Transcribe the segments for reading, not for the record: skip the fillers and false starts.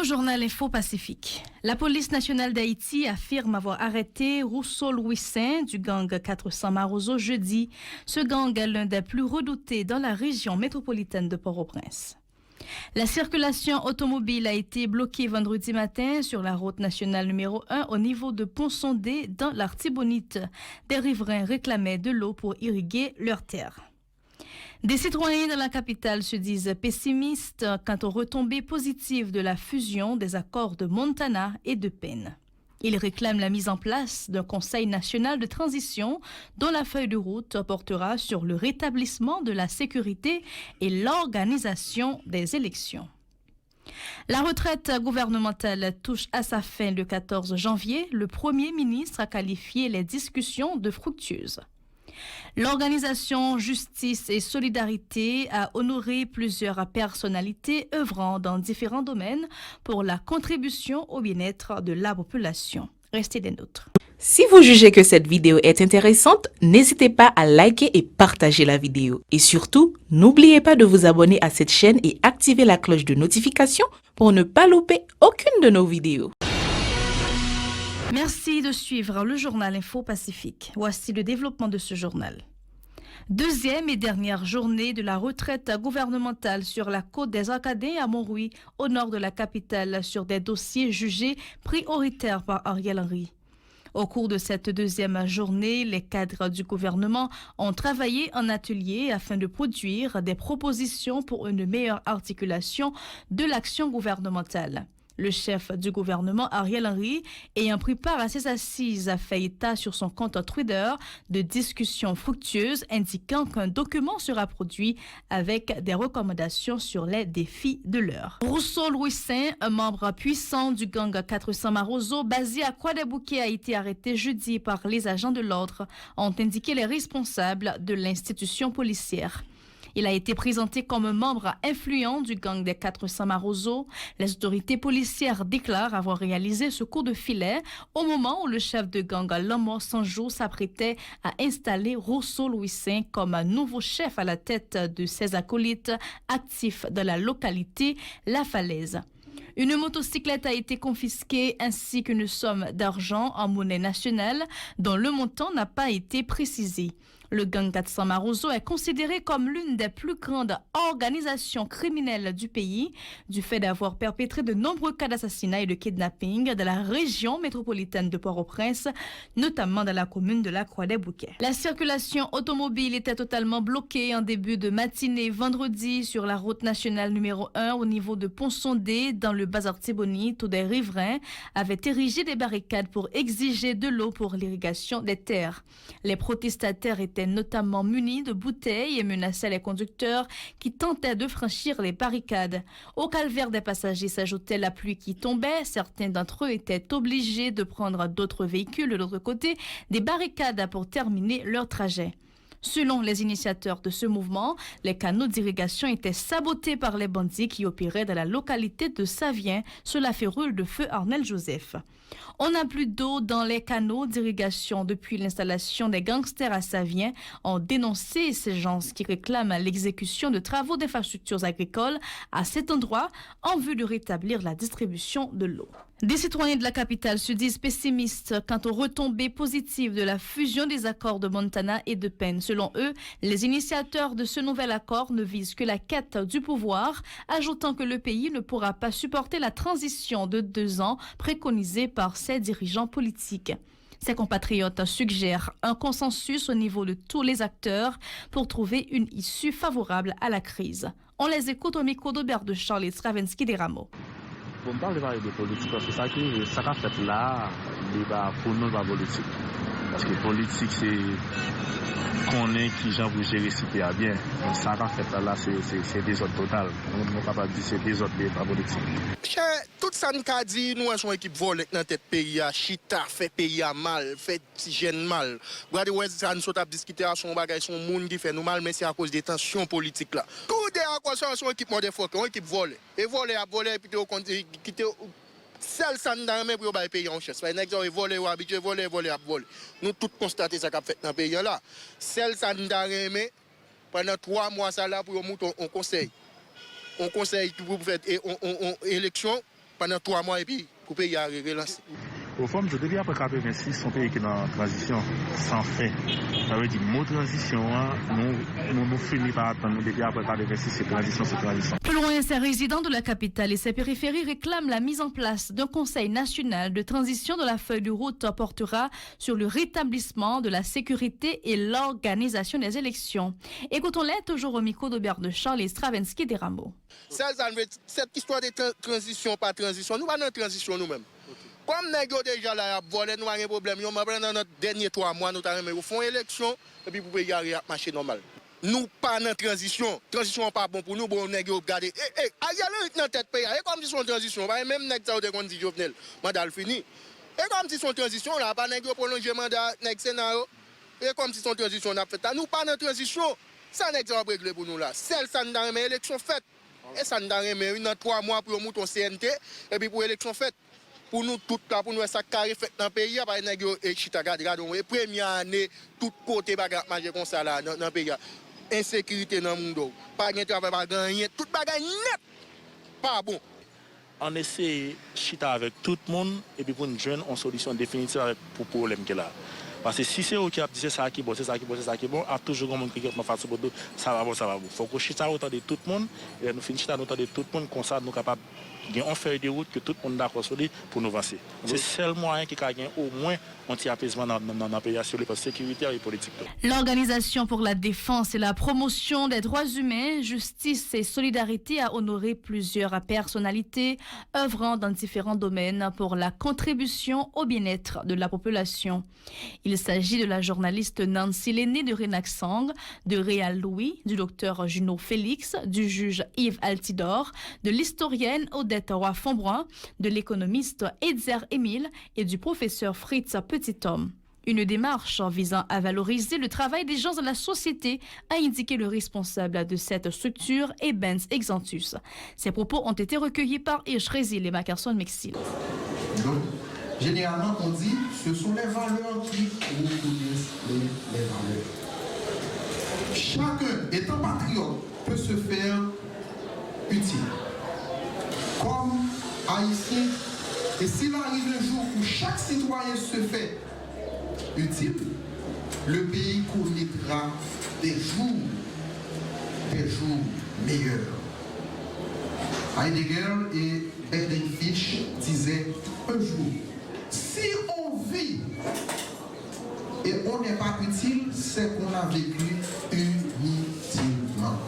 au journal Info Pacifique. La police nationale d'Haïti affirme avoir arrêté Rousseau Louis Saint du gang 400 Marozo jeudi. Ce gang est l'un des plus redoutés dans la région métropolitaine de Port-au-Prince. La circulation automobile a été bloquée vendredi matin sur la route nationale numéro 1 au niveau de Pont-Sondé dans l'Artibonite. Des riverains réclamaient de l'eau pour irriguer leurs terres. Des citoyens de la capitale se disent pessimistes quant aux retombées positives de la fusion des accords de Montana et de Penn. Ils réclament la mise en place d'un Conseil national de transition dont la feuille de route portera sur le rétablissement de la sécurité et l'organisation des élections. La retraite gouvernementale touche à sa fin le 14 janvier. Le Premier ministre a qualifié les discussions de fructueuses. L'organisation Justice et Solidarité a honoré plusieurs personnalités œuvrant dans différents domaines pour la contribution au bien-être de la population. Restez des nôtres. Si vous jugez que cette vidéo est intéressante, n'hésitez pas à liker et partager la vidéo. Et surtout, n'oubliez pas de vous abonner à cette chaîne et activer la cloche de notification pour ne pas louper aucune de nos vidéos. Merci de suivre le journal Info Pacifique. Voici le développement de ce journal. Deuxième et dernière journée de la retraite gouvernementale sur la côte des Acadiens à Montrouy, au nord de la capitale, sur des dossiers jugés prioritaires par Ariel Henry. Au cours de cette deuxième journée, les cadres du gouvernement ont travaillé en atelier afin de produire des propositions pour une meilleure articulation de l'action gouvernementale. Le chef du gouvernement, Ariel Henry, ayant pris part à ces assises, a fait état sur son compte Twitter de discussions fructueuses indiquant qu'un document sera produit avec des recommandations sur les défis de l'heure. Rousseau Louis Saint, un membre puissant du gang 400 Marozo, basé à Croix-des-Bouquets, a été arrêté jeudi par les agents de l'ordre, ont indiqué les responsables de l'institution policière. Il a été présenté comme un membre influent du gang des 400 Marozo. Les autorités policières déclarent avoir réalisé ce coup de filet au moment où le chef de gang Lamo Sanjou s'apprêtait à installer Rousseau Louis Saint comme un nouveau chef à la tête de ses acolytes actifs de la localité La Falaise. Une motocyclette a été confisquée ainsi qu'une somme d'argent en monnaie nationale dont le montant n'a pas été précisé. Le gang 400 Marozo est considéré comme l'une des plus grandes organisations criminelles du pays, du fait d'avoir perpétré de nombreux cas d'assassinat et de kidnapping dans la région métropolitaine de Port-au-Prince, notamment dans la commune de la Croix-des-Bouquets. La circulation automobile était totalement bloquée en début de matinée vendredi sur la route nationale numéro 1 au niveau de Pont-Sondé, dans le Bas-Artibonite, où des riverains avaient érigé des barricades pour exiger de l'eau pour l'irrigation des terres. Les protestataires étaient notamment munis de bouteilles et menaçaient les conducteurs qui tentaient de franchir les barricades. Au calvaire des passagers s'ajoutait la pluie qui tombait. Certains d'entre eux étaient obligés de prendre d'autres véhicules de l'autre côté des barricades pour terminer leur trajet. Selon les initiateurs de ce mouvement, les canaux d'irrigation étaient sabotés par les bandits qui opéraient dans la localité de Savien, sur la férule de feu Arnel Joseph. On n'a plus d'eau dans les canaux d'irrigation depuis l'installation des gangsters à Savien, ont dénoncé ces gens qui réclament l'exécution de travaux d'infrastructures agricoles à cet endroit en vue de rétablir la distribution de l'eau. Des citoyens de la capitale se disent pessimistes quant aux retombées positives de la fusion des accords de Montana et de Penn. Selon eux, les initiateurs de ce nouvel accord ne visent que la quête du pouvoir, ajoutant que le pays ne pourra pas supporter la transition de 2 ans préconisée par ses dirigeants politiques. Ses compatriotes suggèrent un consensus au niveau de tous les acteurs pour trouver une issue favorable à la crise. On les écoute au micro d'Aubert de Charles et Stravinsky des Rameaux. Bon, pas de parler de politique parce que ça qu'a fait là, il va pour nous la politique. Parce que politique, c'est qu'on est qui j'en vous gérer si à bien. Donc ça qu'a fait là, c'est désordre total. On est capable de dire c'est désordre de la politique. Tout ça nous a dit, nous sommes une équipe volée dans tête pays, chita, fait pays mal, fait jeune mal. Regardez où ça nous a discuté à son bagage, son monde qui fait nous mal, mais c'est à cause des tensions politiques là. Tout est à cause de son équipe modèle une équipe volée. Et volée à voler, et puis quitter seul ça nous a même pour le pays en chasse. Par exemple, voler ou habitué, voler à voler. Nous tous constatons ça qu'a fait dans le pays là. Seul ça nous a remis pendant 3 mois ça là pour monter on conseil. On conseille pour faire élection pendant 3 mois et puis pour le pays à relancer. Au fond, depuis après 86, son pays qui est en transition sans fait. Ça veut dire, mot transition, nous finissons par attendre depuis après 86, c'est transition. Plus loin, ces résidents de la capitale et ses périphéries réclament la mise en place d'un conseil national de transition dont la feuille de route portera sur le rétablissement de la sécurité et l'organisation des élections. Écoutons-les toujours au micro d'Aubert de Charles et Stravinsky des Rameaux. Cette histoire de transition, pas transition, nous pas dans transition nous-mêmes. Comme nous avons déjà là, nous avons un problème. Nous avons dans notre derniers 3 mois, nous avons fait une élection et puis pour payer à marcher normal. Nous pas dans transition. Transition n'est pas bon pour nous. Bon, nous avons regardé. Aïe, dans tête pays. Et comme si son transition, même nous avons dit Jovenel, mandat fini. Et comme si son transition, on n'a pas prolongé mandat dans le Sénat. Et comme si son transition, on a fait ça. Nous pas dans transition. Ça n'est pas réglé pour nous là. Celle ça nous avons une élection faite. Et ça nous avons dans 3 mois pour monter au CNT et puis pour l'élection faite. Pour nous, tout cas, pour nous, ça carré fait dans le pays, par exemple, et chita, regardons, première année, tout côté, bagarre, manger comme ça, là, dans le pays. Insécurité dans le monde, pas de travail, pas de rien, tout bagarre net, pas bon. On essaie de chita avec tout le monde, et puis pour nous joindre une solution définitive pour le problème qu'il a. Parce que si c'est eux qui a dit c'est ça qui est bon, c'est ça qui est bon, c'est ça qui est bon, à toujours un monde qui est face au bout, ça va bon, ça va bon. Il faut que chita autant de tout le monde, et nous finissons autant de tout le monde, comme ça, nous sommes capables. Il y a une feuille de route que tout le monde est d'accord sur lui pour nous avancer. C'est le seul moyen qui a au moins un petit apaisement dans le pays sur la sécurité et politique. L'Organisation pour la défense et la promotion des droits humains, justice et solidarité a honoré plusieurs personnalités œuvrant dans différents domaines pour la contribution au bien-être de la population. Il s'agit de la journaliste Nancy Lenné de Renac-Sang, de Réal Louis, du docteur Junot Félix, du juge Yves Altidor, de l'historienne Odette Roy-Fonbroin, de l'économiste Edzer Émile et du professeur Fritz Petithomme. Une démarche visant à valoriser le travail des gens dans la société, a indiqué le responsable de cette structure, Ebens Exantus. Ces propos ont été recueillis par Hirsch Résil et Mackerson Mexil. Généralement, on dit ce sont les valeurs qui reconnaissent les valeurs. Chacun, étant patriote, peut se faire utile. Comme haïtien, et s'il arrive un jour où chaque citoyen se fait utile, le pays connaîtra des jours meilleurs. Heidegger et Berding-Fitch disaient un jour, si on vit et on n'est pas utile, c'est qu'on a vécu inutilement.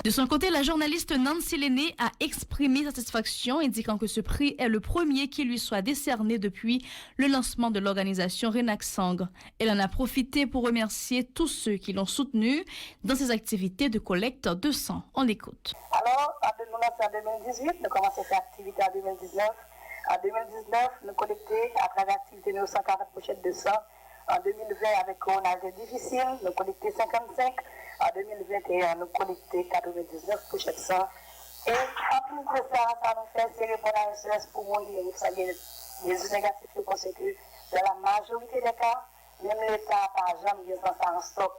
De son côté, la journaliste Nancy Lenné a exprimé satisfaction, indiquant que ce prix est le premier qui lui soit décerné depuis le lancement de l'organisation Renac-Sang. Elle en a profité pour remercier tous ceux qui l'ont soutenue dans ses activités de collecte de sang. On l'écoute. Alors, nous lançons en 2018, nous commençons à faire activité en 2019. En 2019, nous collectons à travers l'activité de 140 pochettes de sang. En 2020, avec coronavirus difficile, nous collectons 55. En 2021, nous collectons 99 pochettes de sang. Et en plus de ça, ça nous fait c'est répondre à SOS pour montrer que les négatifs qui consécutent dans la majorité des cas, même l'État n'a jamais mis ça en stock.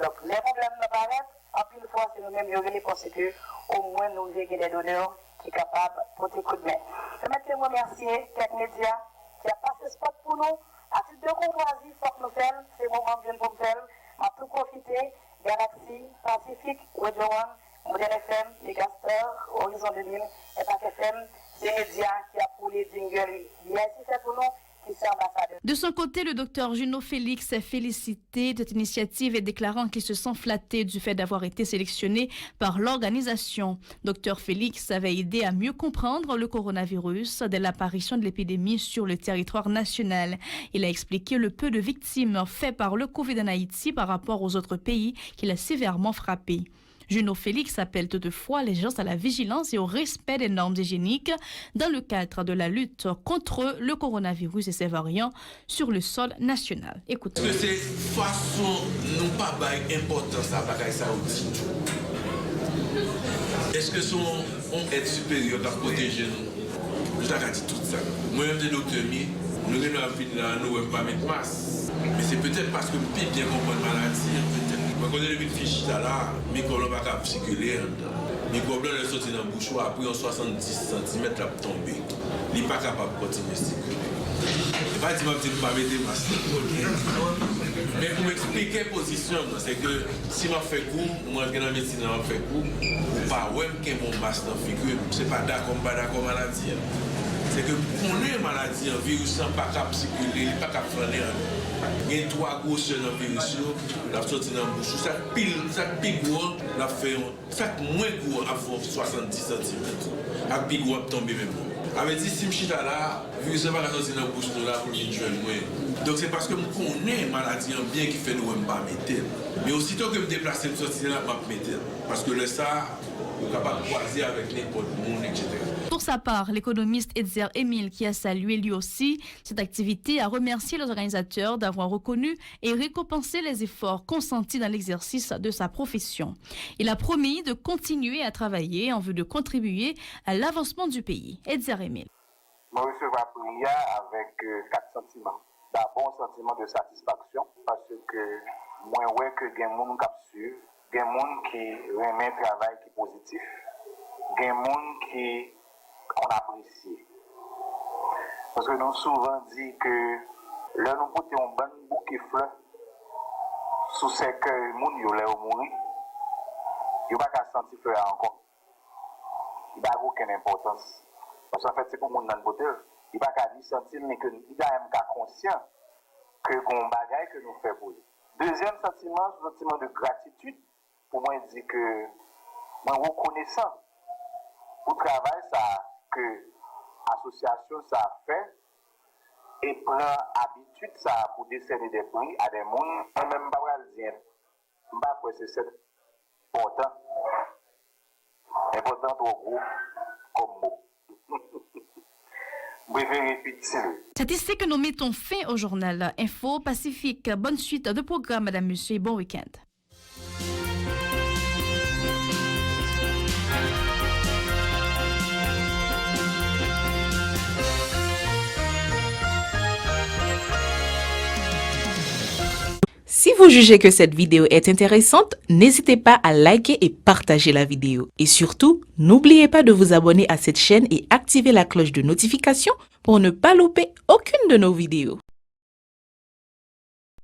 Donc, les problèmes nous paraissent, en plus de fois, c'est nous-mêmes qui les consécutent, au moins nous avons des donneurs qui sont capables de porter coup de main. Je vais remercier quelques médias qui ont passé ce spot pour nous. À titre de courtoisie, il faut que nous fassions, c'est le moment bien pour nous faire, à tout profiter. Galaxy, Pacifique, Radio One, Modèle FM, Megastar, Horizon 2000, EPAC FM, c'est les médias qui a pour les jingles. Merci, c'est pour nous qui sont ambassadeurs. De son côté, le docteur Junot Félix s'est félicité de cette initiative et déclarant qu'il se sent flatté du fait d'avoir été sélectionné par l'organisation. Docteur Félix avait aidé à mieux comprendre le coronavirus dès l'apparition de l'épidémie sur le territoire national. Il a expliqué le peu de victimes faites par le Covid en Haïti par rapport aux autres pays qu'il a sévèrement frappé. Junot Félix appelle toutefois les gens à la vigilance et au respect des normes hygiéniques dans le cadre de la lutte contre le coronavirus et ses variants sur le sol national. Écoutez. Parce que c'est façon non pas d'importance à bagaille ça aussi. Est-ce que son aide supérieure doit protéger nous? Je t'ai dit tout ça. Moi-même, de docteur, nous avons envie de nous pas mettre masse. Mais c'est peut-être parce que nous pouvons bien comprendre la maladie, peut-être. Quand on est le fichier là, mais qu'on ne va pas circuler. Microbe là, elle sorti dans le bouchon, après en 70 cm, là, tomber. Il n'est pas capable de continuer à circuler. Je ne pas dire que je ne vais pas mettre masque. Mais pour m'expliquer la position, c'est que si je fais coup, moi je suis dans la médecine, je fais coup, ou pas, ouais, je mon masque dans la figure, ce n'est pas d'accord maladie. C'est que pour une maladie, un virus n'est pas capable de circuler, il n'est pas capable de faire. Il y a 3 grosseurs dans le virus, la sortie dans la bouche. Ça pile gros, la fait ça moins gros à 70 cm. À pile gros à tomber même. Avec dit si je suis là, le virus n'est pas sorti dans la bouche là pour venir jouer moins. Donc c'est parce que je connais une maladie bien qui fait nous ne pas mettre. Mais aussitôt que je me déplace, je sortir là, je vais mettre. Parce que le ça, je suis capable de croiser avec n'importe qui, etc. Pour sa part, l'économiste Edzer Emile, qui a salué lui aussi cette activité, a remercié les organisateurs d'avoir reconnu et récompensé les efforts consentis dans l'exercice de sa profession. Il a promis de continuer à travailler en vue de contribuer à l'avancement du pays. Edzer Emile. Je recevrai prière avec 4 sentiments. D'abord, un sentiment de satisfaction, parce que moi, ouais que il y a des gens qui suivent, il y a des gens qui remettent un travail qui est positif, il y a des gens qui on apprécie. Parce que nous souvent dit que là nous portons un bon bouquet de fleurs sous ce que les gens ont mourir, ils ne vont pas sentir fleur encore. Il n'y a aucune importance. Parce qu'en fait, c'est pour les gens dans le beauté. Il ne va pas sentir, mais qu'il est même conscient que qu'on bagaille que nous faisons pour lui. Deuxième sentiment, c'est le sentiment de gratitude. Pour moi, il dit que moi, reconnaissant pour le travail que l'association ça a fait et prend habitude ça pour décerner des prix à des gens, même pas le dire. Je ne sais pas si c'est important trop gros comme mot. C'est ici que nous mettons fin au journal Info Pacifique. Bonne suite de programme, madame, monsieur, et bon week-end. Si vous jugez que cette vidéo est intéressante, n'hésitez pas à liker et partager la vidéo. Et surtout, n'oubliez pas de vous abonner à cette chaîne et activer la cloche de notification pour ne pas louper aucune de nos vidéos.